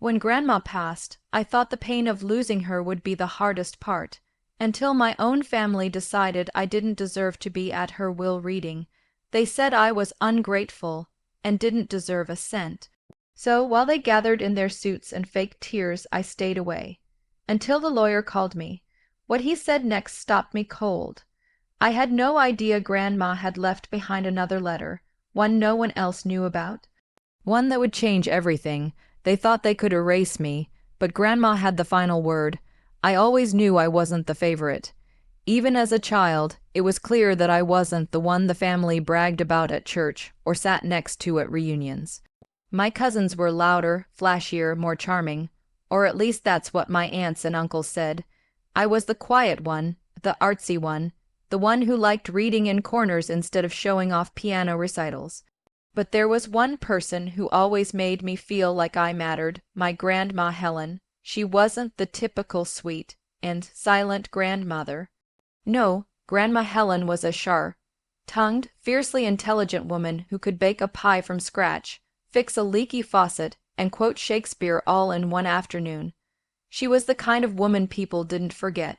When Grandma passed, I thought the pain of losing her would be the hardest part, until my own family decided I didn't deserve to be at her will reading. They said I was ungrateful and didn't deserve a cent. So while they gathered in their suits and faked tears, I stayed away. Until the lawyer called me. What he said next stopped me cold. I had no idea Grandma had left behind another letter, one no one else knew about. One that would change everything. They thought they could erase me, but Grandma had the final word. I always knew I wasn't the favorite. Even as a child, it was clear that I wasn't the one the family bragged about at church or sat next to at reunions. My cousins were louder, flashier, more charming, or at least that's what my aunts and uncles said. I was the quiet one, the artsy one, the one who liked reading in corners instead of showing off piano recitals. But there was one person who always made me feel like I mattered, my Grandma Helen. She wasn't the typical sweet and silent grandmother. No, Grandma Helen was a sharp-tongued, fiercely intelligent woman who could bake a pie from scratch, fix a leaky faucet, and quote Shakespeare all in one afternoon. She was the kind of woman people didn't forget.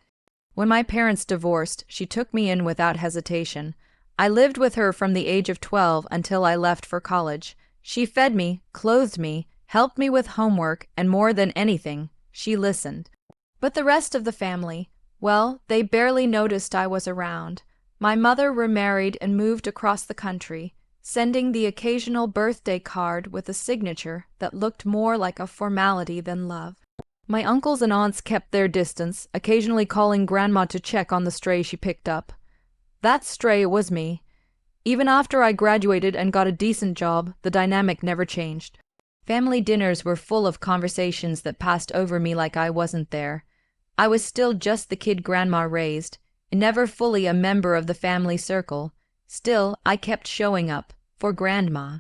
When my parents divorced, she took me in without hesitation. I lived with her from the age of 12 until I left for college. She fed me, clothed me, helped me with homework, and more than anything, she listened. But the rest of the family, well, they barely noticed I was around. My mother remarried and moved across the country, sending the occasional birthday card with a signature that looked more like a formality than love. My uncles and aunts kept their distance, occasionally calling Grandma to check on the stray she picked up. That stray was me. Even after I graduated and got a decent job, the dynamic never changed. Family dinners were full of conversations that passed over me like I wasn't there. I was still just the kid Grandma raised, and never fully a member of the family circle. Still, I kept showing up, for Grandma.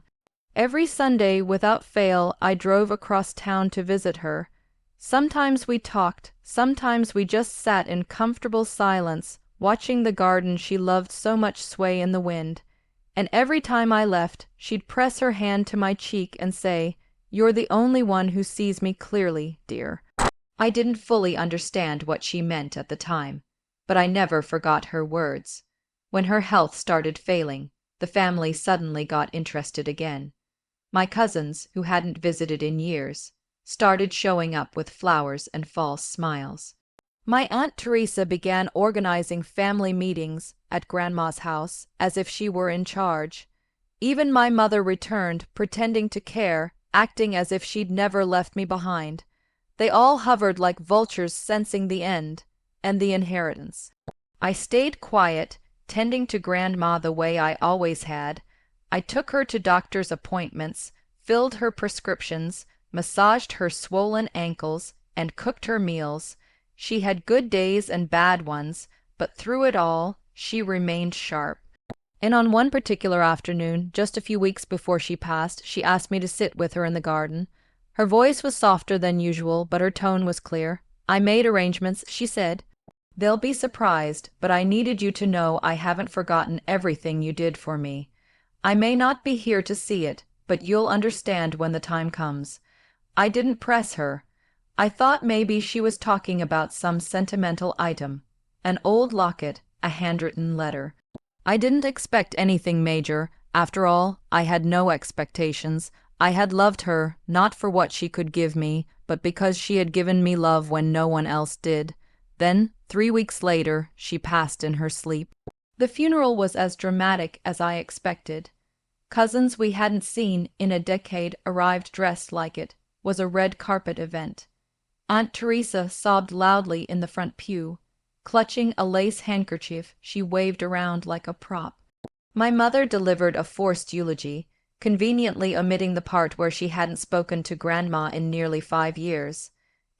Every Sunday, without fail, I drove across town to visit her. Sometimes we talked, sometimes we just sat in comfortable silence, watching the garden she loved so much sway in the wind. And every time I left, she'd press her hand to my cheek and say, "You're the only one who sees me clearly, dear." I didn't fully understand what she meant at the time, but I never forgot her words. When her health started failing, the family suddenly got interested again. My cousins, who hadn't visited in years, started showing up with flowers and false smiles. My Aunt Teresa began organizing family meetings at Grandma's house as if she were in charge. Even my mother returned, pretending to care, acting as if she'd never left me behind. They all hovered like vultures sensing the end and the inheritance. I stayed quiet, tending to Grandma the way I always had. I took her to doctor's appointments, filled her prescriptions, massaged her swollen ankles, and cooked her meals. She had good days and bad ones, but through it all, she remained sharp. And on one particular afternoon, just a few weeks before she passed, she asked me to sit with her in the garden. Her voice was softer than usual, but her tone was clear. I made arrangements, she said. "They'll be surprised, but I needed you to know I haven't forgotten everything you did for me. I may not be here to see it, but you'll understand when the time comes." I didn't press her. I thought maybe she was talking about some sentimental item, an old locket, a handwritten letter. I didn't expect anything major. After all, I had no expectations. I had loved her, not for what she could give me, but because she had given me love when no one else did. Then, 3 weeks later, she passed in her sleep. The funeral was as dramatic as I expected. Cousins we hadn't seen in a decade arrived dressed like it. Was a red carpet event. Aunt Teresa sobbed loudly in the front pew. Clutching a lace handkerchief, she waved around like a prop. My mother delivered a forced eulogy, conveniently omitting the part where she hadn't spoken to Grandma in nearly 5 years.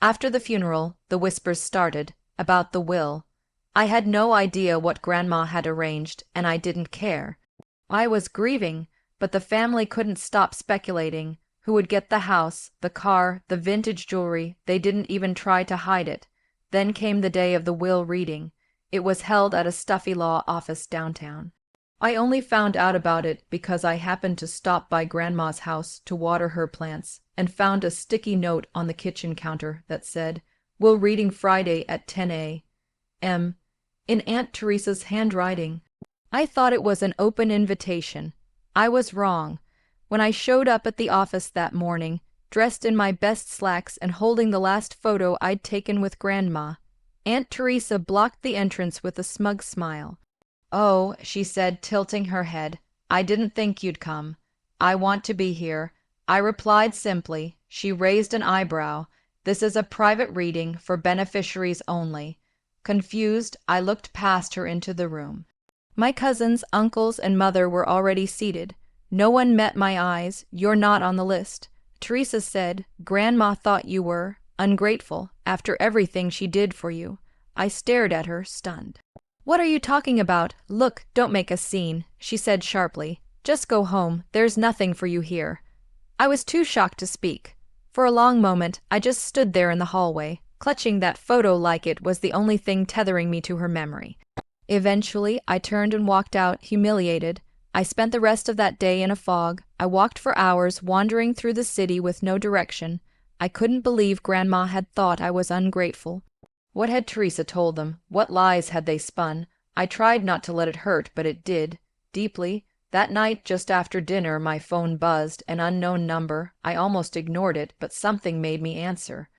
After the funeral, the whispers started, about the will. I had no idea what Grandma had arranged, and I didn't care. I was grieving, but the family couldn't stop speculating. Who would get the house, the car, the vintage jewelry? They didn't even try to hide it. Then came the day of the will reading. It was held at a stuffy law office downtown. I only found out about it because I happened to stop by Grandma's house to water her plants and found a sticky note on the kitchen counter that said, "Will reading Friday at 10 a.m." in Aunt Teresa's handwriting. I thought it was an open invitation. I was wrong. When I showed up at the office that morning, dressed in my best slacks and holding the last photo I'd taken with Grandma, Aunt Teresa blocked the entrance with a smug smile. "Oh," she said, tilting her head, "I didn't think you'd come. I want to be here." I replied simply. She raised an eyebrow. "This is a private reading for beneficiaries only." Confused, I looked past her into the room. My cousins, uncles, and mother were already seated. No one met my eyes. "You're not on the list." Teresa said, "Grandma thought you were ungrateful after everything she did for you." I stared at her, stunned. "What are you talking about? Look, don't make a scene," she said sharply. "Just go home. There's nothing for you here." I was too shocked to speak. For a long moment, I just stood there in the hallway, clutching that photo like it was the only thing tethering me to her memory. Eventually, I turned and walked out, humiliated. I spent the rest of that day in a fog. I walked for hours, wandering through the city with no direction. I couldn't believe Grandma had thought I was ungrateful. What had Teresa told them? What lies had they spun? I tried not to let it hurt, but it did. Deeply. That night, just after dinner, my phone buzzed, an unknown number. I almost ignored it, but something made me answer.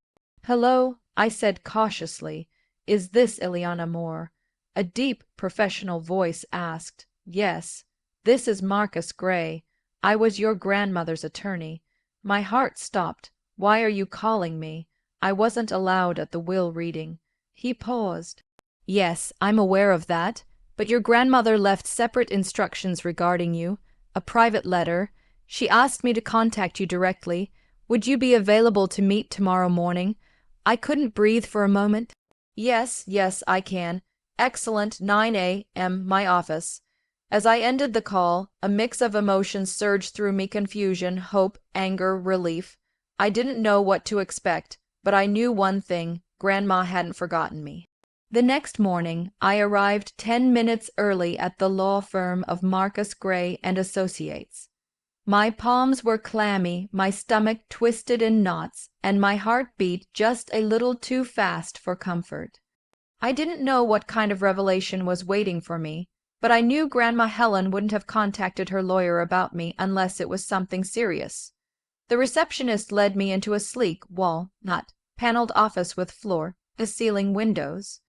"Hello," I said cautiously. "Is this Ileana Moore?" A deep, professional voice asked. "Yes. This is Marcus Gray. I was your grandmother's attorney." My heart stopped. "Why are you calling me? I wasn't allowed at the will reading." He paused. "Yes, I'm aware of that, but your grandmother left separate instructions regarding you. A private letter. She asked me to contact you directly. Would you be available to meet tomorrow morning?" I couldn't breathe for a moment. Yes, I can. Excellent, 9 a.m., my office." As I ended the call, a mix of emotions surged through me: confusion, hope, anger, relief. I didn't know what to expect, but I knew one thing: Grandma hadn't forgotten me. The next morning, I arrived 10 minutes early at the law firm of Marcus Gray and Associates. My palms were clammy, my stomach twisted in knots, and my heart beat just a little too fast for comfort. I didn't know what kind of revelation was waiting for me, but I knew Grandma Helen wouldn't have contacted her lawyer about me unless it was something serious. The receptionist led me into a sleek, walnut paneled office with floor-to-ceiling windows.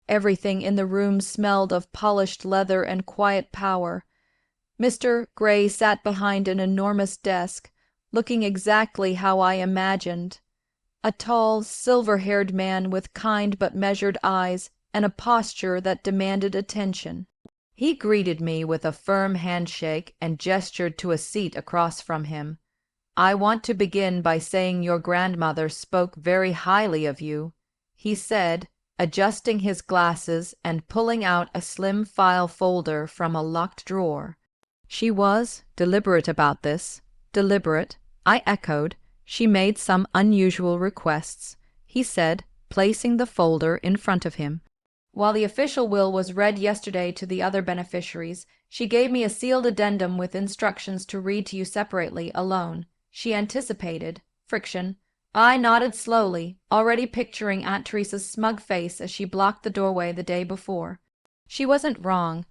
Everything in the room smelled of polished leather and quiet power. Mr. Gray sat behind an enormous desk, looking exactly how I imagined. A tall, silver-haired man with kind but measured eyes and a posture that demanded attention. He greeted me with a firm handshake and gestured to a seat across from him. "I want to begin by saying your grandmother spoke very highly of you," he said, adjusting his glasses and pulling out a slim file folder from a locked drawer. "She was deliberate about this." "Deliberate?" I echoed. "She made some unusual requests," he said, placing the folder in front of him. "While the official will was read yesterday to the other beneficiaries, she gave me a sealed addendum with instructions to read to you separately, alone." She anticipated friction. I nodded slowly, already picturing Aunt Teresa's smug face as she blocked the doorway the day before. She wasn't wrong.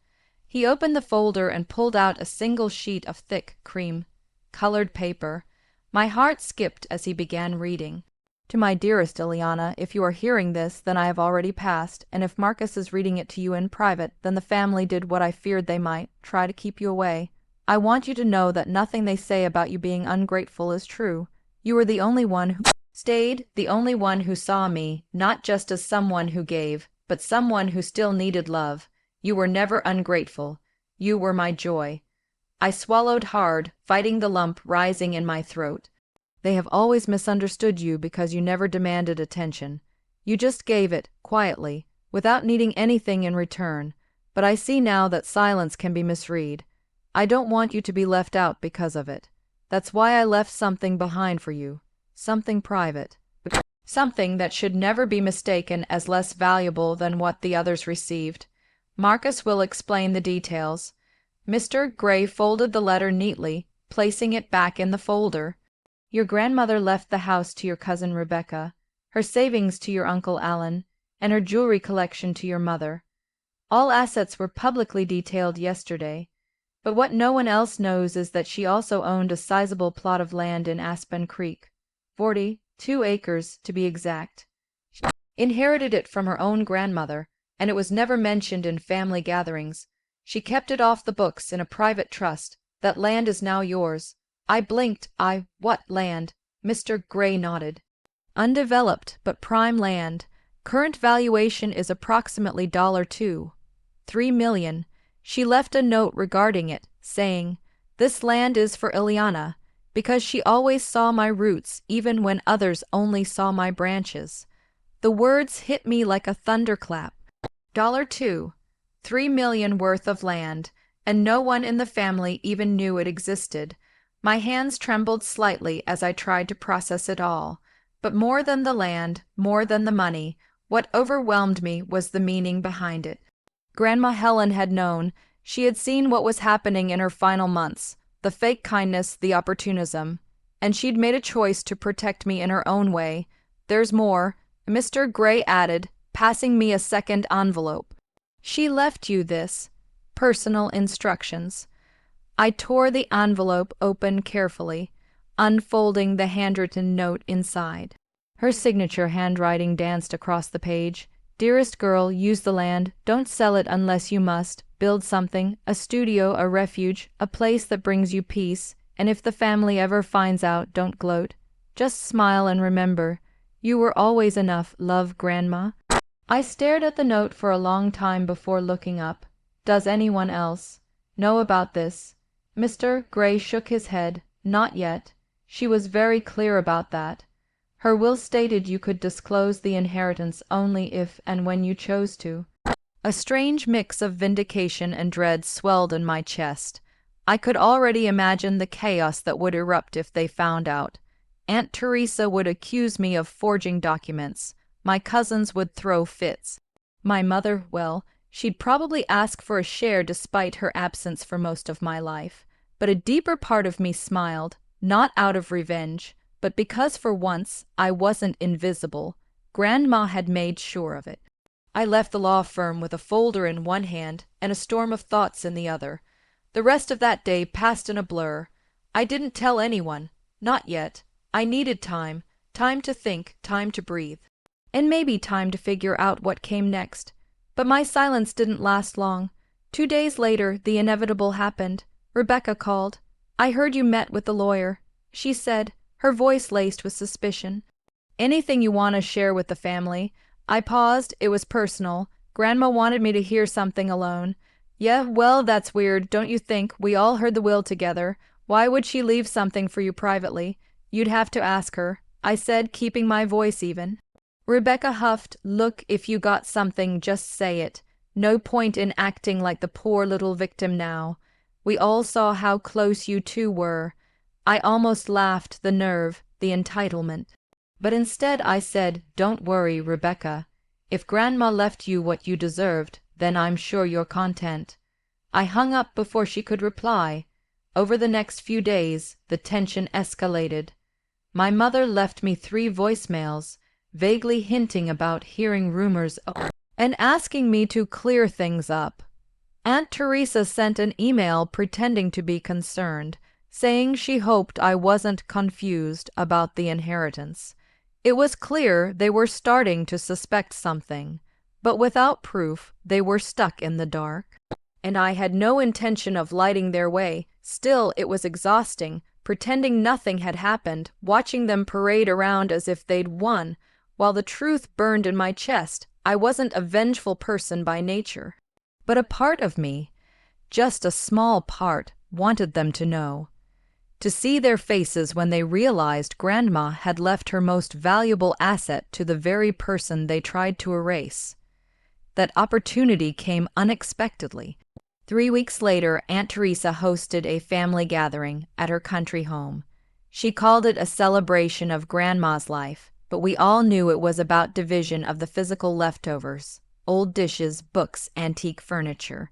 He opened the folder and pulled out a single sheet of thick, cream-colored paper. My heart skipped as he began reading. "To my dearest Ileana, if you are hearing this, then I have already passed, and if Marcus is reading it to you in private, then the family did what I feared they might, try to keep you away. I want you to know that nothing they say about you being ungrateful is true. You were the only one who stayed, the only one who saw me, not just as someone who gave, but someone who still needed love. You were never ungrateful. You were my joy." I swallowed hard, fighting the lump rising in my throat. "They have always misunderstood you because you never demanded attention. You just gave it, quietly, without needing anything in return. But I see now that silence can be misread. I don't want you to be left out because of it. That's why I left something behind for you. Something private. Something that should never be mistaken as less valuable than what the others received. Marcus will explain the details. Mr. Gray folded the letter neatly, placing it back in the folder. Your grandmother left the house to your cousin Rebecca, her savings to your Uncle Alan, and her jewelry collection to your mother. All assets were publicly detailed yesterday, but what no one else knows is that she also owned a sizable plot of land in Aspen Creek, 42 acres to be exact. She inherited it from her own grandmother, and it was never mentioned in family gatherings. She kept it off the books in a private trust. That land is now yours. I blinked. What land? Mr. Gray nodded. Undeveloped, but prime land. Current valuation is approximately $3 million. She left a note regarding it, saying, "This land is for Ileana, because she always saw my roots even when others only saw my branches." The words hit me like a thunderclap. $3 million worth of land, and no one in the family even knew it existed. My hands trembled slightly as I tried to process it all. But more than the land, more than the money, what overwhelmed me was the meaning behind it. Grandma Helen had known. She had seen what was happening in her final months, the fake kindness, the opportunism, and she'd made a choice to protect me in her own way. "There's more," Mr. Gray added, passing me a second envelope. "She left you this. Personal instructions." I tore the envelope open carefully, unfolding the handwritten note inside. Her signature handwriting danced across the page. "Dearest girl, use the land. Don't sell it unless you must. Build something, a studio, a refuge, a place that brings you peace. And if the family ever finds out, don't gloat. Just smile and remember, you were always enough. Love, Grandma." I stared at the note for a long time before looking up. "Does anyone else know about this?" Mr. Gray shook his head. "Not yet. She was very clear about that. Her will stated you could disclose the inheritance only if and when you chose to." A strange mix of vindication and dread swelled in my chest. I could already imagine the chaos that would erupt if they found out. Aunt Teresa would accuse me of forging documents. My cousins would throw fits. My mother, well, she'd probably ask for a share despite her absence for most of my life. But a deeper part of me smiled, not out of revenge, but because for once I wasn't invisible. Grandma had made sure of it. I left the law firm with a folder in one hand and a storm of thoughts in the other. The rest of that day passed in a blur. I didn't tell anyone. Not yet. I needed time. Time to think, time to breathe. And maybe time to figure out what came next. But my silence didn't last long. 2 days later, the inevitable happened. Rebecca called. "I heard you met with the lawyer," she said, her voice laced with suspicion. "Anything you want to share with the family?" I paused. It was personal. Grandma wanted me to hear something alone. "Yeah, well, that's weird, don't you think? We all heard the will together. Why would she leave something for you privately?" "You'd have to ask her," I said, keeping my voice even. Rebecca huffed. "Look, if you got something, just say it. No point in acting like the poor little victim now. We all saw how close you two were." I almost laughed, the nerve, the entitlement. But instead I said, "Don't worry, Rebecca. If Grandma left you what you deserved, then I'm sure you're content." I hung up before she could reply. Over the next few days, the tension escalated. My mother left me 3 voicemails, vaguely hinting about hearing rumors and asking me to clear things up. Aunt Teresa sent an email pretending to be concerned, saying she hoped I wasn't confused about the inheritance. It was clear they were starting to suspect something, but without proof they were stuck in the dark. And I had no intention of lighting their way. Still, it was exhausting, pretending nothing had happened, watching them parade around as if they'd won, while the truth burned in my chest. I wasn't a vengeful person by nature. But a part of me, just a small part, wanted them to know. To see their faces when they realized Grandma had left her most valuable asset to the very person they tried to erase. That opportunity came unexpectedly. 3 weeks later, Aunt Teresa hosted a family gathering at her country home. She called it a celebration of Grandma's life, but we all knew it was about division of the physical leftovers, old dishes, books, antique furniture.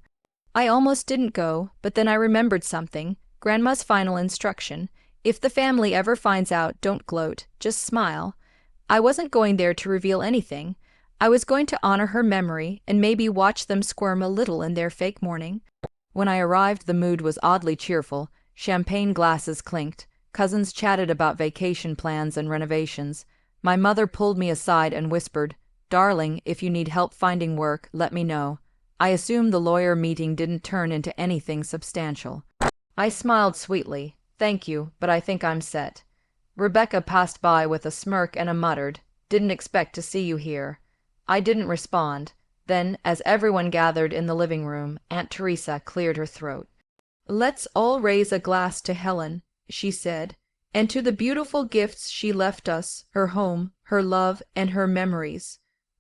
I almost didn't go, but then I remembered something. Grandma's final instruction. If the family ever finds out, don't gloat, just smile. I wasn't going there to reveal anything. I was going to honor her memory and maybe watch them squirm a little in their fake mourning. When I arrived, the mood was oddly cheerful. Champagne glasses clinked. Cousins chatted about vacation plans and renovations. My mother pulled me aside and whispered, "Darling, if you need help finding work, let me know." I assumed the lawyer meeting didn't turn into anything substantial. I smiled sweetly. "Thank you, but I think I'm set." Rebecca passed by with a smirk and a muttered, "Didn't expect to see you here." I didn't respond. Then, as everyone gathered in the living room, Aunt Teresa cleared her throat. "Let's all raise a glass to Helen," she said, "and to the beautiful gifts she left us, her home, her love, and her memories."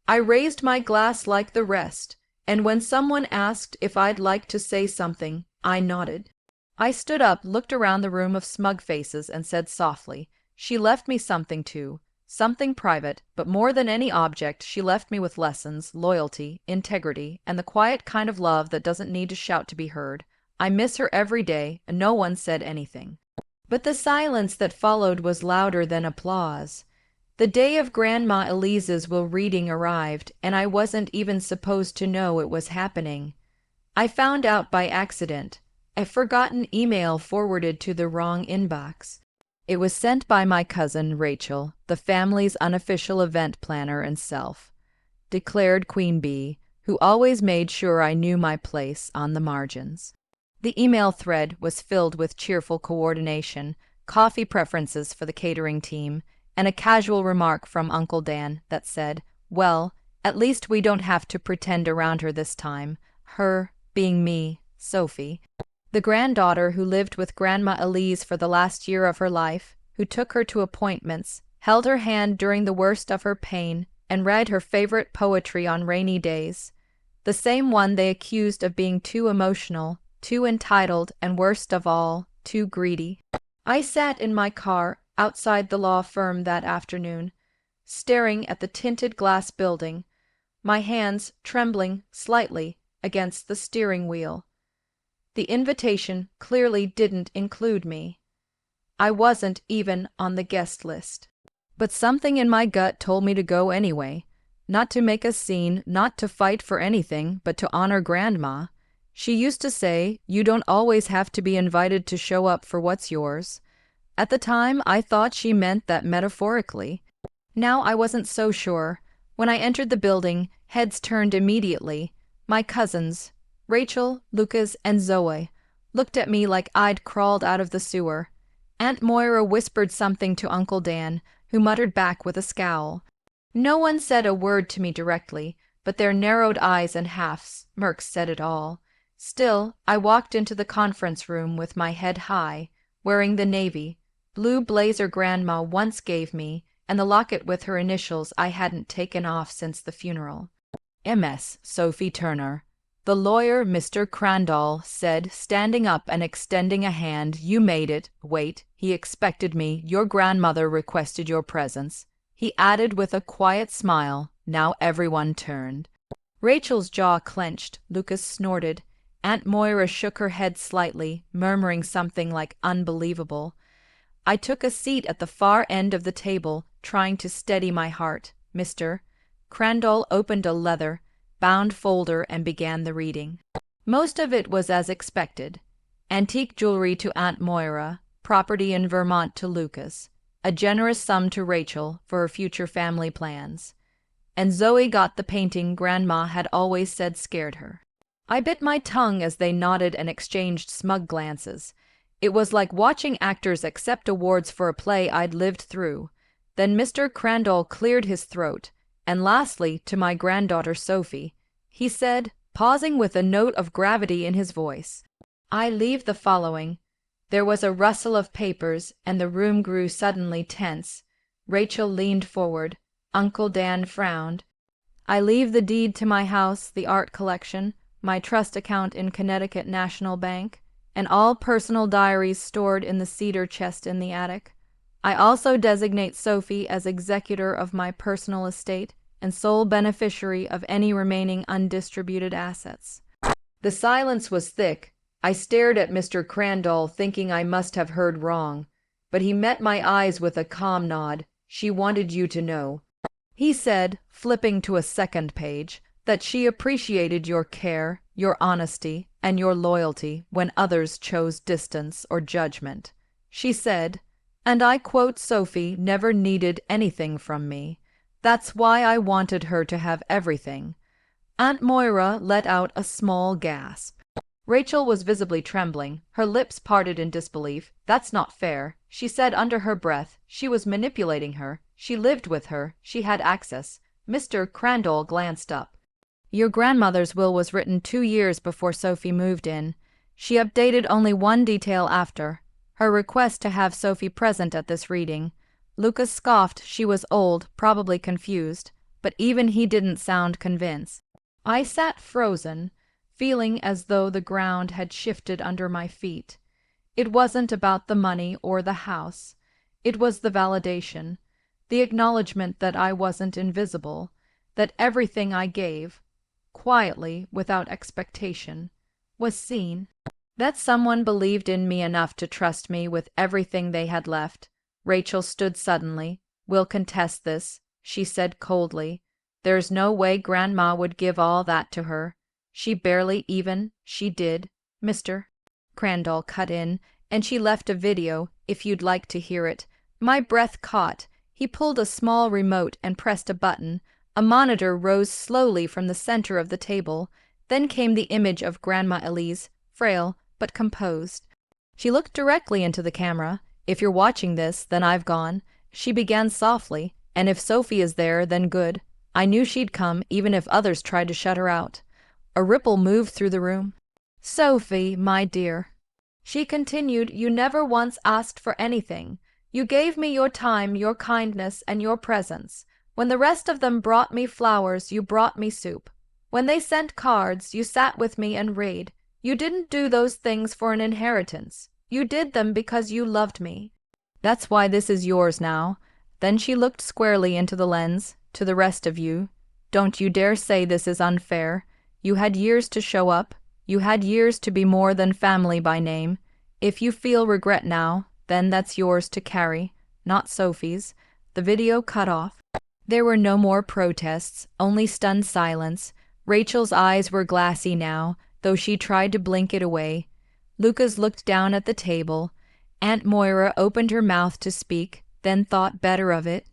I raised my glass like the rest, and when someone asked if I'd like to say something, I nodded. I stood up, looked around the room of smug faces, and said softly, "She left me something too. Something private, but more than any object, she left me with lessons, loyalty, integrity, and the quiet kind of love that doesn't need to shout to be heard. I miss her every day, and no one said anything." But the silence that followed was louder than applause. The day of Grandma Elise's will reading arrived, and I wasn't even supposed to know it was happening. I found out by accident, a forgotten email forwarded to the wrong inbox. It was sent by my cousin Rachel, the family's unofficial event planner and self-declared queen bee, who always made sure I knew my place on the margins. The email thread was filled with cheerful coordination, coffee preferences for the catering team, and a casual remark from Uncle Dan that said, "Well, at least we don't have to pretend around her this time, her being me, Sophie." The granddaughter who lived with Grandma Elise for the last year of her life, who took her to appointments, held her hand during the worst of her pain, and read her favorite poetry on rainy days. The same one they accused of being too emotional, too entitled, and worst of all, too greedy. I sat in my car outside the law firm that afternoon, staring at the tinted glass building, my hands trembling slightly against the steering wheel. The invitation clearly didn't include me. I wasn't even on the guest list. But something in my gut told me to go anyway. Not to make a scene, not to fight for anything, but to honor Grandma. She used to say, "You don't always have to be invited to show up for what's yours." At the time, I thought she meant that metaphorically. Now I wasn't so sure. When I entered the building, heads turned immediately. My cousins, Rachel, Lucas, and Zoe, looked at me like I'd crawled out of the sewer. Aunt Moira whispered something to Uncle Dan, who muttered back with a scowl. No one said a word to me directly, but their narrowed eyes and half-smirks said it all. Still, I walked into the conference room with my head high, wearing the navy blue blazer Grandma once gave me, and the locket with her initials I hadn't taken off since the funeral. "MS. Sophie Turner." The lawyer, Mr. Crandall, said, standing up and extending a hand. "You made it. Wait, he expected me. Your grandmother requested your presence." He added with a quiet smile. Now everyone turned. Rachel's jaw clenched. Lucas snorted. Aunt Moira shook her head slightly, murmuring something like "unbelievable." I took a seat at the far end of the table, trying to steady my heart. Mr. Crandall opened a leather-bound folder and began the reading. Most of it was as expected. Antique jewelry to Aunt Moira, property in Vermont to Lucas, a generous sum to Rachel for her future family plans. And Zoe got the painting Grandma had always said scared her. I bit my tongue as they nodded and exchanged smug glances. It was like watching actors accept awards for a play I'd lived through. Then Mr. Crandall cleared his throat, and lastly, to my granddaughter Sophie, he said, pausing with a note of gravity in his voice, "I leave the following." There was a rustle of papers, and the room grew suddenly tense. Rachel leaned forward. Uncle Dan frowned. "I leave the deed to my house, the art collection, my trust account in Connecticut National Bank, and all personal diaries stored in the cedar chest in the attic. I also designate Sophie as executor of my personal estate and sole beneficiary of any remaining undistributed assets." The silence was thick. I stared at Mr. Crandall, thinking I must have heard wrong, but he met my eyes with a calm nod. "She wanted you to know," he said, flipping to a second page, "that she appreciated your care, your honesty, and your loyalty when others chose distance or judgment. She said, and I quote, Sophie never needed anything from me. That's why I wanted her to have everything." Aunt Moira let out a small gasp. Rachel was visibly trembling, her lips parted in disbelief. "That's not fair," she said under her breath. "She was manipulating her. She lived with her. She had access." Mr. Crandall glanced up. "Your grandmother's will was written 2 years before Sophie moved in. She updated only one detail after, her request to have Sophie present at this reading." Lucas scoffed. She was old, probably confused, but even he didn't sound convinced. I sat frozen, feeling as though the ground had shifted under my feet. It wasn't about the money or the house. It was the validation, the acknowledgement that I wasn't invisible, that everything I gave, quietly, without expectation, was seen, that someone believed in me enough to trust me with everything they had left. Rachel stood suddenly. "We'll contest this," she said coldly. "There's no way Grandma would give all that to her. She barely even, she did." Mr. Crandall cut in, "And she left a video, if you'd like to hear it." My breath caught. He pulled a small remote and pressed a button. A monitor rose slowly from the center of the table. Then came the image of Grandma Elise, frail but composed. She looked directly into the camera. "If you're watching this, then I've gone," she began softly, "and if Sophie is there, then good. I knew she'd come, even if others tried to shut her out." A ripple moved through the room. "Sophie, my dear," she continued, "you never once asked for anything. You gave me your time, your kindness, and your presence. When the rest of them brought me flowers, you brought me soup. When they sent cards, you sat with me and read. You didn't do those things for an inheritance. You did them because you loved me. That's why this is yours now." Then she looked squarely into the lens. "To the rest of you, don't you dare say this is unfair. You had years to show up. You had years to be more than family by name. If you feel regret now, then that's yours to carry, not Sophie's." The video cut off. There were no more protests, only stunned silence. Rachel's eyes were glassy now, though she tried to blink it away. Lucas looked down at the table. Aunt Moira opened her mouth to speak, then thought better of it.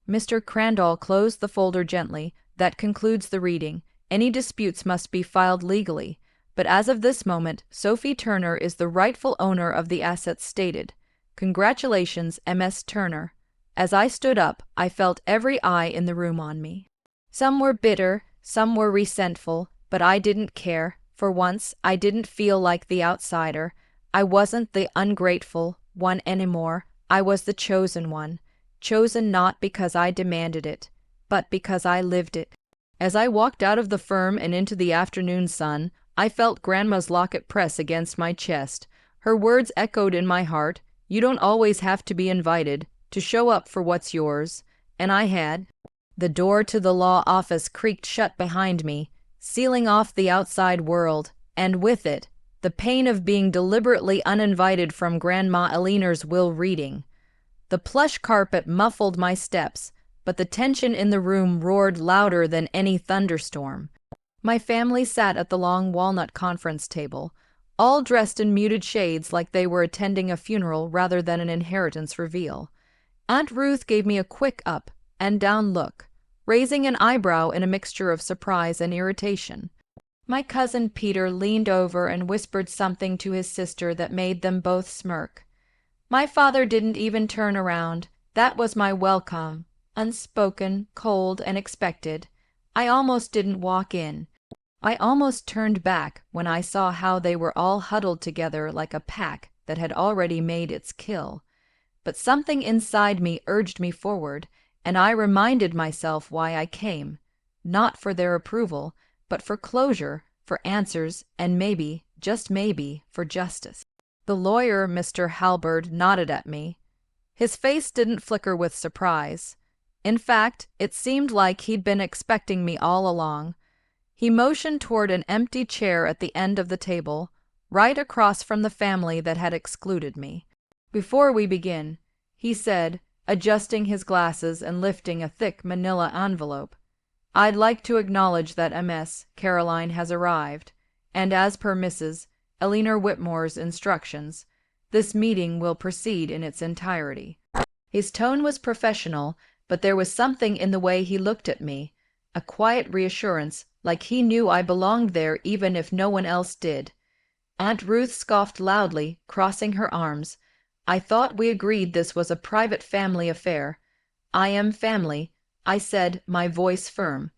Mr. Crandall closed the folder gently. "That concludes the reading. Any disputes must be filed legally. But as of this moment, Sophie Turner is the rightful owner of the assets stated. Congratulations, M.S. Turner." As I stood up, I felt every eye in the room on me. Some were bitter, some were resentful, but I didn't care. For once, I didn't feel like the outsider. I wasn't the ungrateful one anymore. I was the chosen one. Chosen not because I demanded it, but because I lived it. As I walked out of the firm and into the afternoon sun, I felt Grandma's locket press against my chest. Her words echoed in my heart. "You don't always have to be invited to show up for what's yours." And I had. The door to the law office creaked shut behind me, sealing off the outside world, and with it, the pain of being deliberately uninvited from Grandma Eliner's will reading. The plush carpet muffled my steps, but the tension in the room roared louder than any thunderstorm. My family sat at the long walnut conference table, all dressed in muted shades like they were attending a funeral rather than an inheritance reveal. Aunt Ruth gave me a quick up and down look, raising an eyebrow in a mixture of surprise and irritation. My cousin Peter leaned over and whispered something to his sister that made them both smirk. My father didn't even turn around. That was my welcome, unspoken, cold, and expected. I almost didn't walk in. I almost turned back when I saw how they were all huddled together like a pack that had already made its kill. But something inside me urged me forward, and I reminded myself why I came. Not for their approval, but for closure, for answers, and maybe, just maybe, for justice. The lawyer, Mr. Halberd, nodded at me. His face didn't flicker with surprise. In fact, it seemed like he'd been expecting me all along. He motioned toward an empty chair at the end of the table, right across from the family that had excluded me. "Before we begin," he said, adjusting his glasses and lifting a thick manila envelope, "I'd like to acknowledge that Ms. Caroline has arrived, and as per Mrs. Eleanor Whitmore's instructions, this meeting will proceed in its entirety." His tone was professional, but there was something in the way he looked at me, a quiet reassurance, like he knew I belonged there even if no one else did. Aunt Ruth scoffed loudly, crossing her arms. "I thought we agreed this was a private family affair." "I am family," I said, my voice firm.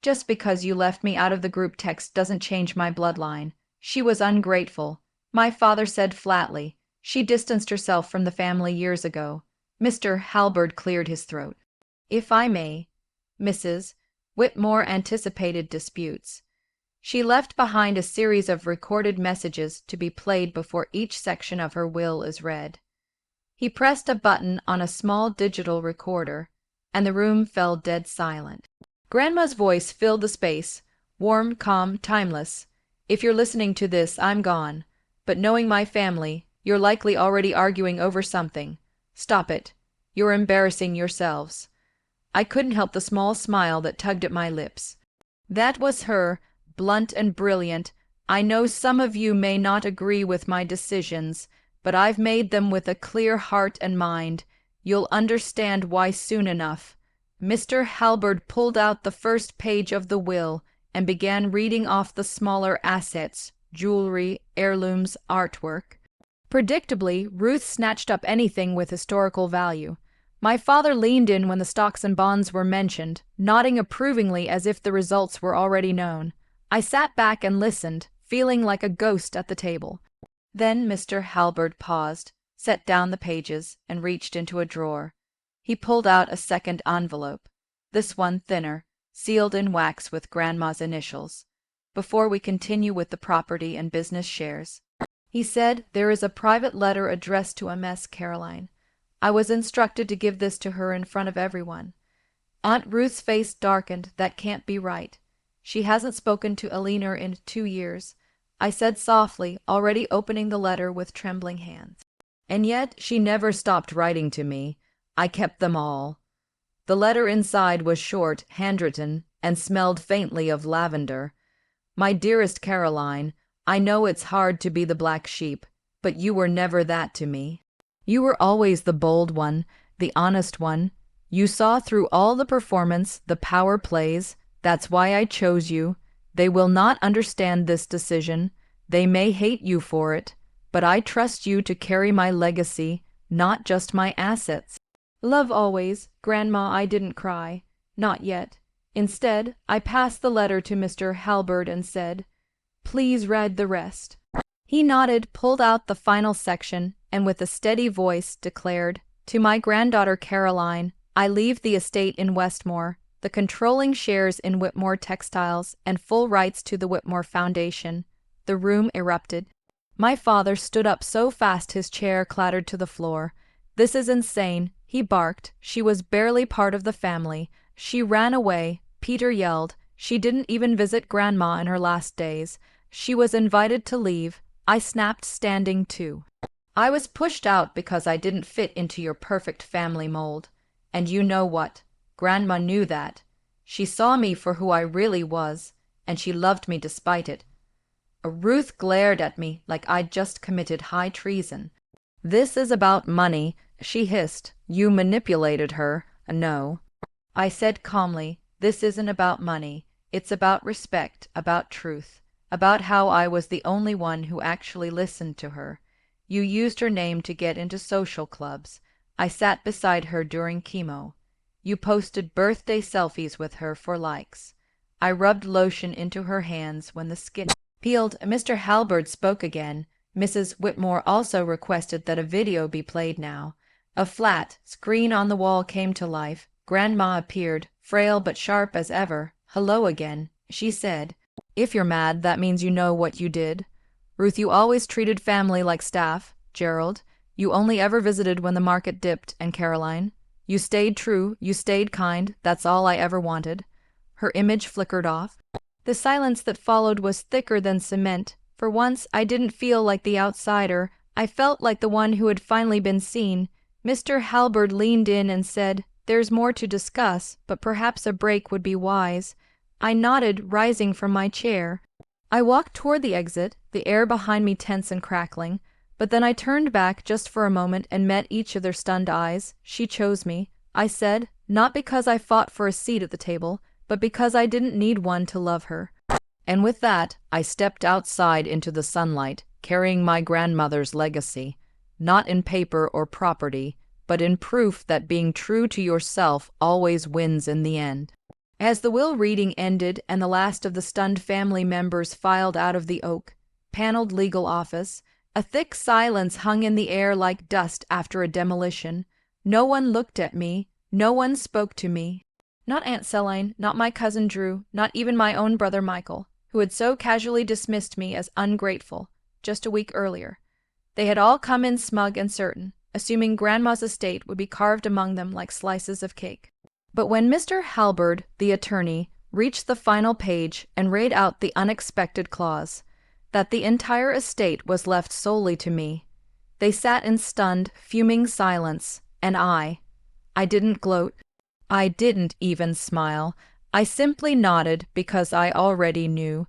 "Just because you left me out of the group text doesn't change my bloodline. She was ungrateful," my father said flatly. "She distanced herself from the family years ago." Mr. Halberd cleared his throat. "If I may, Mrs. Whitmore anticipated disputes. She left behind a series of recorded messages to be played before each section of her will is read." He pressed a button on a small digital recorder, and the room fell dead silent. Grandma's voice filled the space, warm, calm, timeless. "If you're listening to this, I'm gone. But knowing my family, you're likely already arguing over something. Stop it. You're embarrassing yourselves." I couldn't help the small smile that tugged at my lips. That was her, blunt and brilliant. "I know some of you may not agree with my decisions, but I've made them with a clear heart and mind. You'll understand why soon enough." Mr. Halberd pulled out the first page of the will and began reading off the smaller assets, jewelry, heirlooms, artwork. Predictably, Ruth snatched up anything with historical value. My father leaned in when the stocks and bonds were mentioned, nodding approvingly as if the results were already known. I sat back and listened, feeling like a ghost at the table. Then Mr. Halberd paused, set down the pages, and reached into a drawer. He pulled out a second envelope, this one thinner, sealed in wax with Grandma's initials. "Before we continue with the property and business shares," he said, "there is a private letter addressed to Ms. Caroline. I was instructed to give this to her in front of everyone." Aunt Ruth's face darkened. "That can't be right. She hasn't spoken to Eleanor in 2 years," I said softly, already opening the letter with trembling hands. "And yet she never stopped writing to me. I kept them all." The letter inside was short, handwritten, and smelled faintly of lavender. "My dearest Caroline, I know it's hard to be the black sheep, but you were never that to me. You were always the bold one, the honest one. You saw through all the performance, the power plays. That's why I chose you. They will not understand this decision. They may hate you for it, but I trust you to carry my legacy, not just my assets." "Love always, Grandma." I didn't cry. Not yet. Instead, I passed the letter to Mr. Halberd and said, "Please read the rest." He nodded, pulled out the final section, and with a steady voice declared, "To my granddaughter Caroline, I leave the estate in Westmore, the controlling shares in Whitmore Textiles, and full rights to the Whitmore Foundation." The room erupted. My father stood up so fast his chair clattered to the floor. "This is insane," he barked. "She was barely part of the family. She ran away," Peter yelled. "She didn't even visit Grandma in her last days. She was invited to leave." I snapped, standing too. "I was pushed out because I didn't fit into your perfect family mold. And you know what? Grandma knew that. She saw me for who I really was, and she loved me despite it." Ruth glared at me like I'd just committed high treason. "This is about money," she hissed. "You manipulated her." "No," I said calmly, "this isn't about money. It's about respect, about truth, about how I was the only one who actually listened to her. You used her name to get into social clubs. I sat beside her during chemo. You posted birthday selfies with her for likes. I rubbed lotion into her hands when the skin peeled." Mr. Halberd spoke again. Mrs. Whitmore also requested that a video be played now. A flat screen on the wall came to life. Grandma appeared, frail but sharp as ever. "Hello again," she said. "If you're mad, that means you know what you did. Ruth, you always treated family like staff. Gerald, you only ever visited when the market dipped. And Caroline, you stayed true, you stayed kind. That's all I ever wanted." Her image flickered off. The silence that followed was thicker than cement. For once, I didn't feel like the outsider. I felt like the one who had finally been seen. Mr. Halberd leaned in and said, "There's more to discuss, but perhaps a break would be wise." I nodded, rising from my chair. I walked toward the exit, the air behind me tense and crackling, but then I turned back just for a moment and met each of their stunned eyes. "She chose me," I said, "not because I fought for a seat at the table, but because I didn't need one to love her." And with that, I stepped outside into the sunlight, carrying my grandmother's legacy, not in paper or property, but in proof that being true to yourself always wins in the end. As the will reading ended and the last of the stunned family members filed out of the oak-paneled legal office, a thick silence hung in the air like dust after a demolition. No one looked at me, no one spoke to me. Not Aunt Celine, not my cousin Drew, not even my own brother Michael, who had so casually dismissed me as ungrateful just a week earlier. They had all come in smug and certain, assuming Grandma's estate would be carved among them like slices of cake. But when Mr. Halberd, the attorney, reached the final page and read out the unexpected clause, that the entire estate was left solely to me, they sat in stunned, fuming silence, and I didn't gloat. I didn't even smile. I simply nodded because I already knew.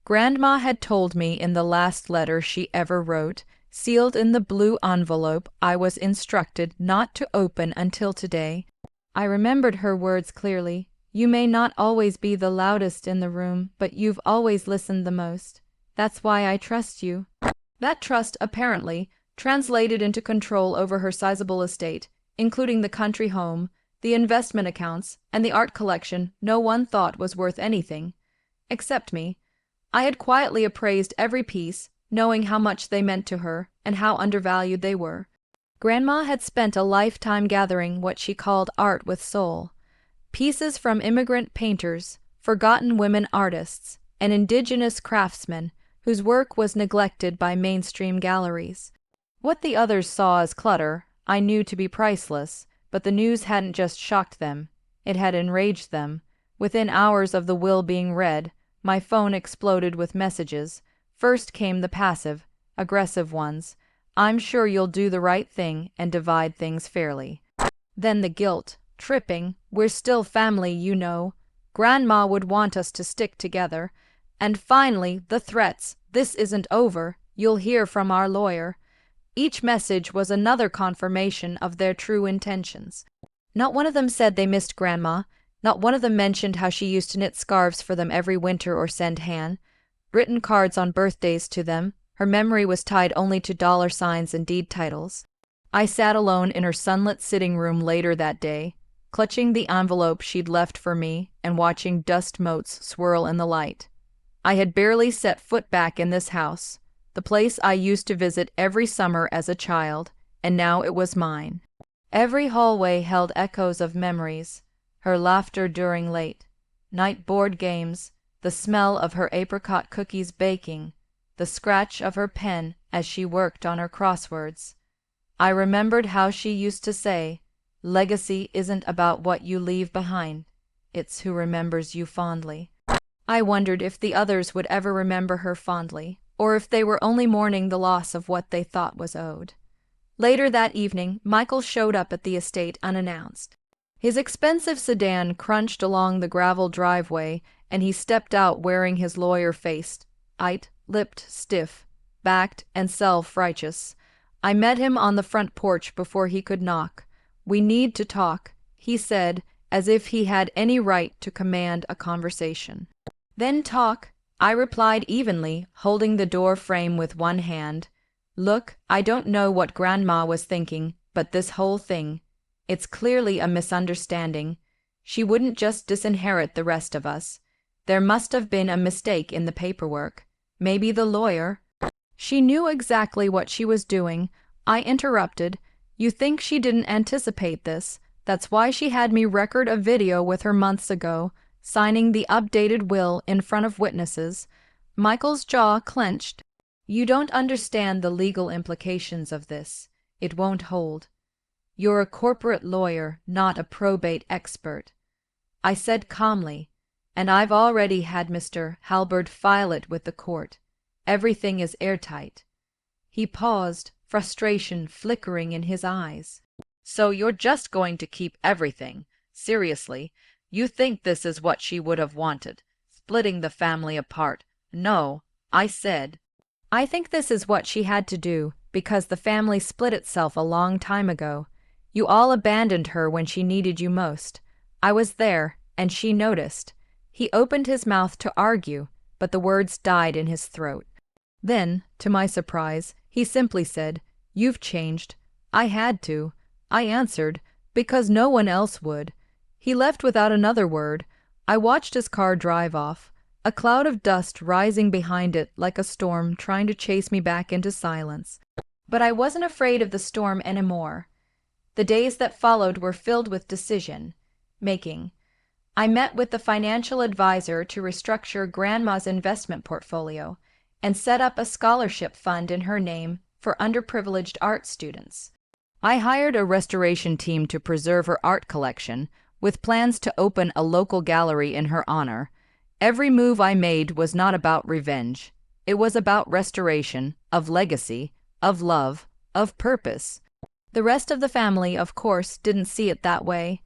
Grandma had told me in the last letter she ever wrote, sealed in the blue envelope I was instructed not to open until today. I remembered her words clearly. "You may not always be the loudest in the room, but you've always listened the most. That's why I trust you." That trust, apparently, translated into control over her sizable estate, including the country home, the investment accounts, and the art collection no one thought was worth anything. Except me. I had quietly appraised every piece, knowing how much they meant to her, and how undervalued they were. Grandma had spent a lifetime gathering what she called art with soul. Pieces from immigrant painters, forgotten women artists, and indigenous craftsmen whose work was neglected by mainstream galleries. What the others saw as clutter, I knew to be priceless, but the news hadn't just shocked them, it had enraged them. Within hours of the will being read, my phone exploded with messages. First came the passive, aggressive ones. "I'm sure you'll do the right thing and divide things fairly." Then the guilt, tripping, "We're still family, you know. Grandma would want us to stick together." And finally, the threats, "This isn't over. You'll hear from our lawyer." Each message was another confirmation of their true intentions. Not one of them said they missed Grandma. Not one of them mentioned how she used to knit scarves for them every winter or send written cards on birthdays to them. Her memory was tied only to dollar signs and deed titles. I sat alone in her sunlit sitting room later that day, clutching the envelope she'd left for me and watching dust motes swirl in the light. I had barely set foot back in this house, the place I used to visit every summer as a child, and now it was mine. Every hallway held echoes of memories, her laughter during late-night board games, the smell of her apricot cookies baking, the scratch of her pen as she worked on her crosswords. I remembered how she used to say, "Legacy isn't about what you leave behind, it's who remembers you fondly." I wondered if the others would ever remember her fondly, or if they were only mourning the loss of what they thought was owed. Later that evening, Michael showed up at the estate unannounced. His expensive sedan crunched along the gravel driveway, and he stepped out wearing his lawyer face, tight-lipped, stiff, backed, and self-righteous. I met him on the front porch before he could knock. "We need to talk," he said, as if he had any right to command a conversation. "Then talk," I replied evenly, holding the door frame with one hand. "Look, I don't know what Grandma was thinking, but this whole thing, it's clearly a misunderstanding. She wouldn't just disinherit the rest of us. There must have been a mistake in the paperwork. Maybe the lawyer—" She knew exactly what she was doing. I interrupted. "You think she didn't anticipate this? That's why she had me record a video with her months ago, signing the updated will in front of witnesses." Michael's jaw clenched. "You don't understand the legal implications of this. It won't hold. You're a corporate lawyer, not a probate expert," I said calmly, and I've already had Mr. Halberd file it with the court. Everything is airtight." He paused, frustration flickering in his eyes. "So you're just going to keep everything? Seriously, you think this is what she would have wanted, splitting the family apart?" "No, I said, I think this is what she had to do, because the family split itself a long time ago. You all abandoned her when she needed you most. I was there, and she noticed." He opened his mouth to argue, but the words died in his throat. Then, to my surprise, he simply said, "You've changed." I had to. I answered, because no one else would. He left without another word. I watched his car drive off, a cloud of dust rising behind it like a storm trying to chase me back into silence. But I wasn't afraid of the storm anymore. The days that followed were filled with decision-making. I met with the financial advisor to restructure Grandma's investment portfolio and set up a scholarship fund in her name for underprivileged art students. I hired a restoration team to preserve her art collection, with plans to open a local gallery in her honor. Every move I made was not about revenge. It was about restoration, of legacy, of love, of purpose. The rest of the family, of course, didn't see it that way.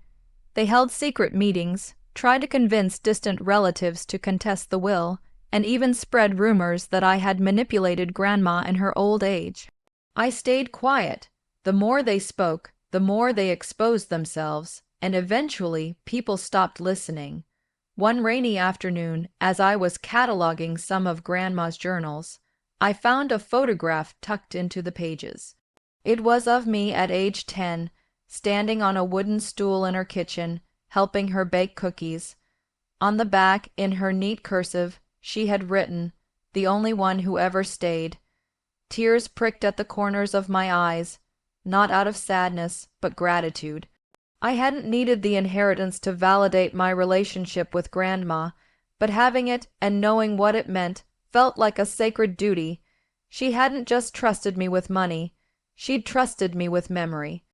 They held secret meetings, tried to convince distant relatives to contest the will, and even spread rumors that I had manipulated Grandma in her old age. I stayed quiet. The more they spoke, the more they exposed themselves, and eventually people stopped listening. One rainy afternoon, as I was cataloging some of Grandma's journals, I found a photograph tucked into the pages. It was of me at age 10, standing on a wooden stool in her kitchen, helping her bake cookies. On the back, in her neat cursive, she had written, "The only one who ever stayed." Tears pricked at the corners of my eyes, not out of sadness, but gratitude. I hadn't needed the inheritance to validate my relationship with Grandma, but having it and knowing what it meant felt like a sacred duty. She hadn't just trusted me with money, she'd trusted me with memory.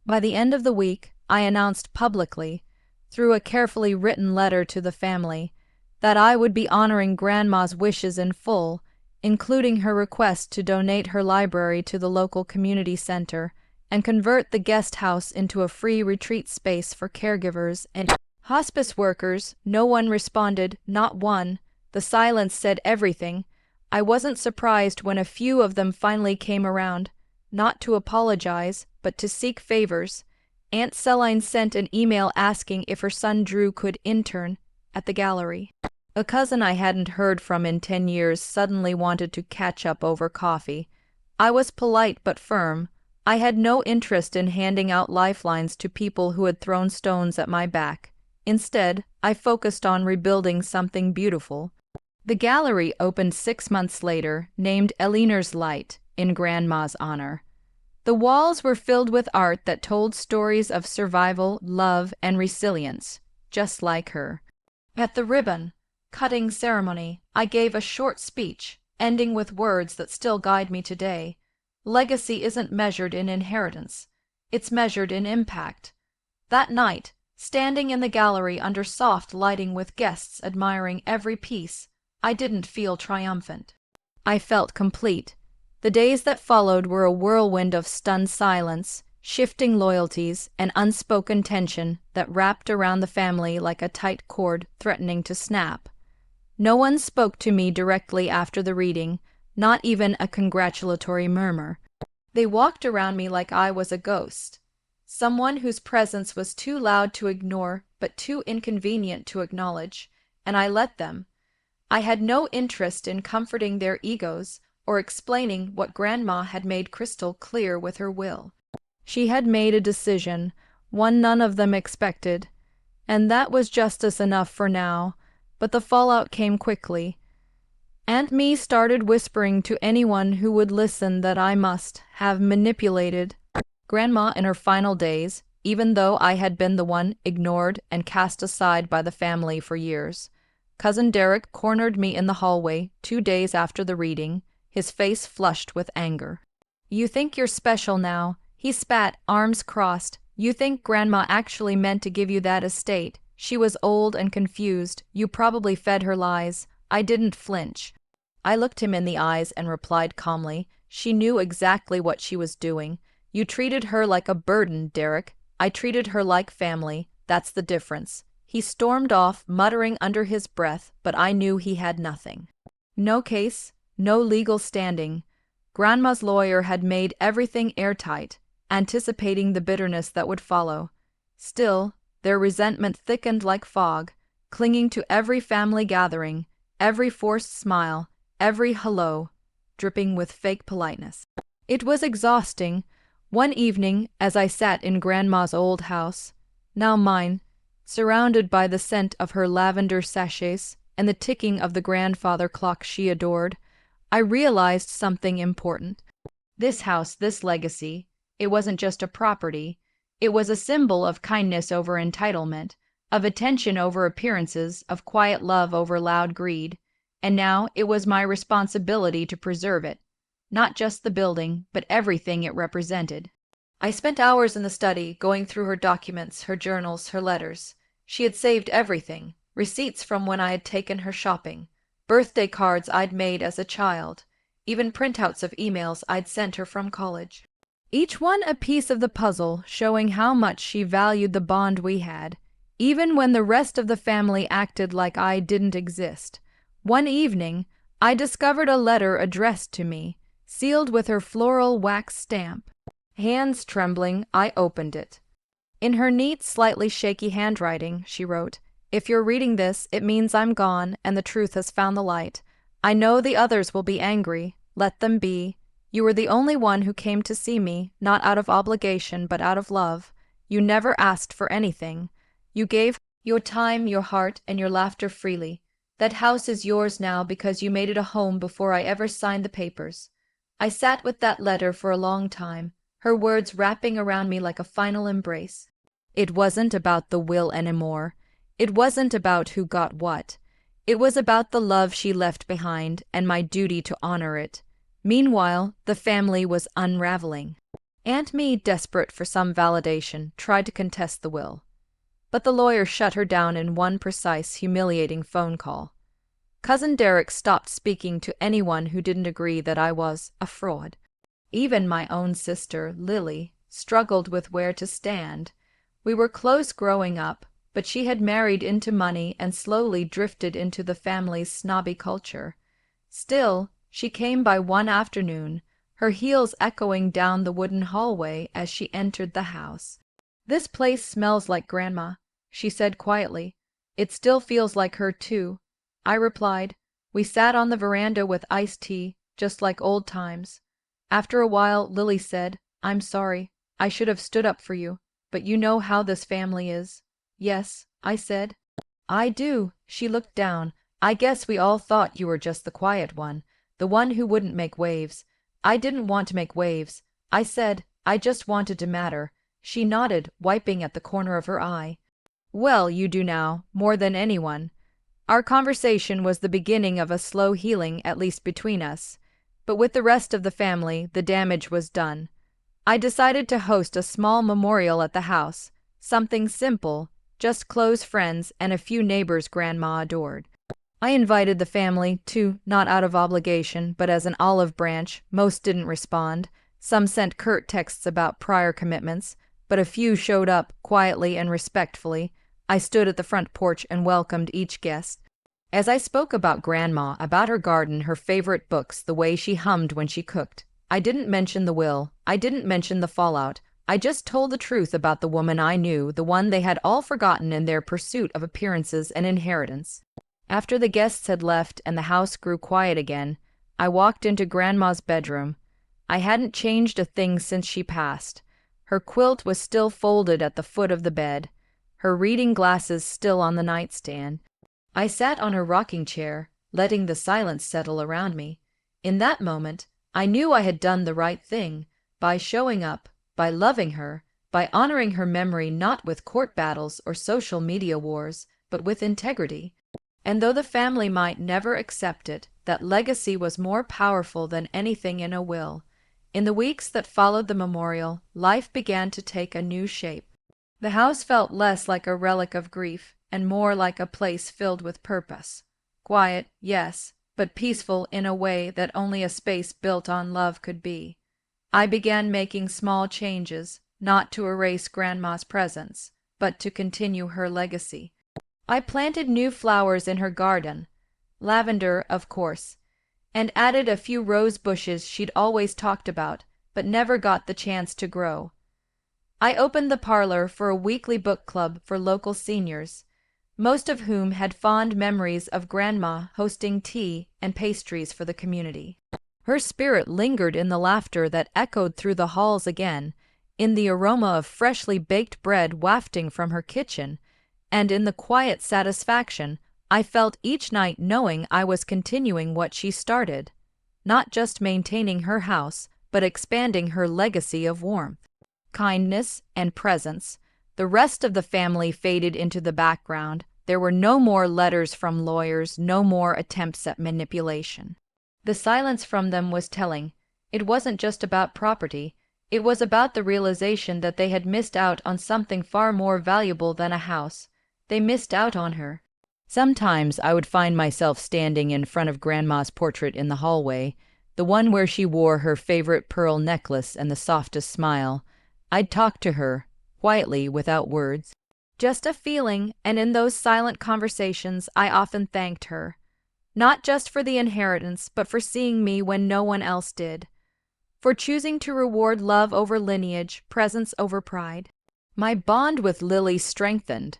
By the end of the week, I announced publicly, through a carefully written letter to the family, that I would be honoring Grandma's wishes in full, including her request to donate her library to the local community center and convert the guest house into a free retreat space for caregivers and hospice workers. No one responded, not one. The silence said everything. I wasn't surprised when a few of them finally came around, not to apologize, but to seek favors. Aunt Celine sent an email asking if her son Drew could intern at the gallery. A cousin I hadn't heard from in 10 years suddenly wanted to catch up over coffee. I was polite but firm. I had no interest in handing out lifelines to people who had thrown stones at my back. Instead, I focused on rebuilding something beautiful. The gallery opened 6 months later, named Elinor's Light, in Grandma's honor. The walls were filled with art that told stories of survival, love, and resilience, just like her. At the ribbon-cutting ceremony, I gave a short speech, ending with words that still guide me today. Legacy isn't measured in inheritance. It's measured in impact. That night, standing in the gallery under soft lighting with guests admiring every piece, I didn't feel triumphant. I felt complete. The days that followed were a whirlwind of stunned silence, shifting loyalties, and unspoken tension that wrapped around the family like a tight cord threatening to snap. No one spoke to me directly after the reading, not even a congratulatory murmur. They walked around me like I was a ghost, someone whose presence was too loud to ignore but too inconvenient to acknowledge, and I let them. I had no interest in comforting their egos or explaining what Grandma had made crystal clear with her will. She had made a decision, one none of them expected, and that was justice enough for now, but the fallout came quickly. Aunt Me started whispering to anyone who would listen that I must have manipulated Grandma in her final days, even though I had been the one ignored and cast aside by the family for years. Cousin Derek cornered me in the hallway 2 days after the reading, his face flushed with anger. "You think you're special now," he spat, arms crossed. "You think Grandma actually meant to give you that estate. She was old and confused. You probably fed her lies. I didn't flinch. I looked him in the eyes and replied calmly. She knew exactly what she was doing. You treated her like a burden, Derek. I treated her like family. That's the difference. He stormed off, muttering under his breath, but I knew he had nothing. No case, no legal standing. Grandma's lawyer had made everything airtight, anticipating the bitterness that would follow. Still, their resentment thickened like fog, clinging to every family gathering, every forced smile, every hello, dripping with fake politeness. It was exhausting. One evening, as I sat in Grandma's old house, now mine, surrounded by the scent of her lavender sachets and the ticking of the grandfather clock she adored, I realized something important. This house, this legacy, it wasn't just a property. It was a symbol of kindness over entitlement, of attention over appearances, of quiet love over loud greed. And now it was my responsibility to preserve it. Not just the building, but everything it represented. I spent hours in the study, going through her documents, her journals, her letters. She had saved everything, receipts from when I had taken her shopping, birthday cards I'd made as a child, even printouts of emails I'd sent her from college. Each one a piece of the puzzle, showing how much she valued the bond we had, even when the rest of the family acted like I didn't exist. One evening, I discovered a letter addressed to me, sealed with her floral wax stamp. Hands trembling, I opened it. In her neat, slightly shaky handwriting, she wrote, "If you're reading this, it means I'm gone and the truth has found the light. I know the others will be angry. Let them be. You were the only one who came to see me, not out of obligation, but out of love. You never asked for anything. You gave your time, your heart, and your laughter freely. That house is yours now because you made it a home before I ever signed the papers." I sat with that letter for a long time, her words wrapping around me like a final embrace. It wasn't about the will anymore. It wasn't about who got what. It was about the love she left behind and my duty to honor it. Meanwhile, the family was unraveling. Aunt Me, desperate for some validation, tried to contest the will. But the lawyer shut her down in one precise, humiliating phone call. Cousin Derek stopped speaking to anyone who didn't agree that I was a fraud. Even my own sister, Lily, struggled with where to stand. We were close growing up, but she had married into money and slowly drifted into the family's snobby culture. Still, she came by one afternoon, her heels echoing down the wooden hallway as she entered the house. "This place smells like Grandma," she said quietly. "It still feels like her, too," I replied. We sat on the veranda with iced tea, just like old times. After a while, Lily said, "I'm sorry. I should have stood up for you, but you know how this family is." "Yes," I said. "I do." She looked down. "I guess we all thought you were just the quiet one, the one who wouldn't make waves." I didn't want to make waves. I said, "I just wanted to matter." She nodded, wiping at the corner of her eye. "Well, you do now, more than anyone." Our conversation was the beginning of a slow healing, at least between us. But with the rest of the family, the damage was done. I decided to host a small memorial at the house, something simple, just close friends and a few neighbors Grandma adored. I invited the family, too, not out of obligation, but as an olive branch. Most didn't respond. Some sent curt texts about prior commitments, but a few showed up, quietly and respectfully. I stood at the front porch and welcomed each guest. As I spoke about Grandma, about her garden, her favorite books, the way she hummed when she cooked, I didn't mention the will. I didn't mention the fallout. I just told the truth about the woman I knew, the one they had all forgotten in their pursuit of appearances and inheritance. After the guests had left and the house grew quiet again, I walked into Grandma's bedroom. I hadn't changed a thing since she passed. Her quilt was still folded at the foot of the bed, her reading glasses still on the nightstand. I sat on her rocking chair, letting the silence settle around me. In that moment, I knew I had done the right thing, by showing up, by loving her, by honoring her memory not with court battles or social media wars, but with integrity. And though the family might never accept it, that legacy was more powerful than anything in a will. In the weeks that followed the memorial, life began to take a new shape. The house felt less like a relic of grief and more like a place filled with purpose. Quiet, yes, but peaceful in a way that only a space built on love could be. I began making small changes, not to erase Grandma's presence, but to continue her legacy. I planted new flowers in her garden, lavender, of course, and added a few rose bushes she'd always talked about, but never got the chance to grow. I opened the parlor for a weekly book club for local seniors, most of whom had fond memories of Grandma hosting tea and pastries for the community. Her spirit lingered in the laughter that echoed through the halls again, in the aroma of freshly baked bread wafting from her kitchen, and in the quiet satisfaction I felt each night knowing I was continuing what she started, not just maintaining her house, but expanding her legacy of warmth, kindness, and presence. The rest of the family faded into the background. There were no more letters from lawyers, no more attempts at manipulation. The silence from them was telling. It wasn't just about property. It was about the realization that they had missed out on something far more valuable than a house. They missed out on her. Sometimes I would find myself standing in front of Grandma's portrait in the hallway, the one where she wore her favorite pearl necklace and the softest smile. I'd talk to her, quietly, without words. Just a feeling, and in those silent conversations I often thanked her. Not just for the inheritance, but for seeing me when no one else did. For choosing to reward love over lineage, presence over pride. My bond with Lily strengthened.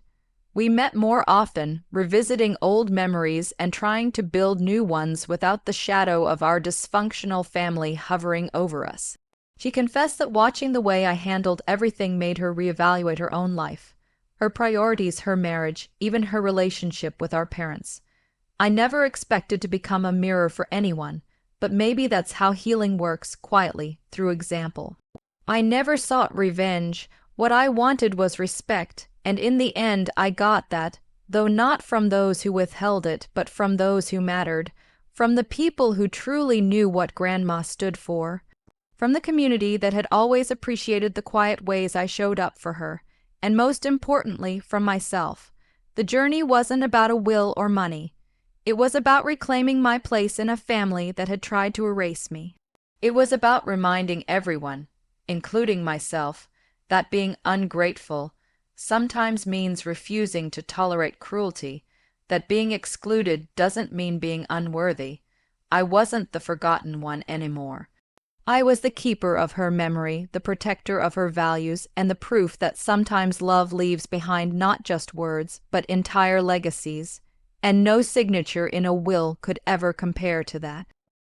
We met more often, revisiting old memories and trying to build new ones without the shadow of our dysfunctional family hovering over us. She confessed that watching the way I handled everything made her reevaluate her own life, her priorities, her marriage, even her relationship with our parents. I never expected to become a mirror for anyone, but maybe that's how healing works, quietly, through example. I never sought revenge. What I wanted was respect, and in the end I got that, though not from those who withheld it, but from those who mattered, from the people who truly knew what Grandma stood for, from the community that had always appreciated the quiet ways I showed up for her, and most importantly, from myself. The journey wasn't about a will or money. It was about reclaiming my place in a family that had tried to erase me. It was about reminding everyone, including myself, that being ungrateful sometimes means refusing to tolerate cruelty, that being excluded doesn't mean being unworthy. I wasn't the forgotten one anymore. I was the keeper of her memory, the protector of her values, and the proof that sometimes love leaves behind not just words, but entire legacies, and no signature in a will could ever compare to that.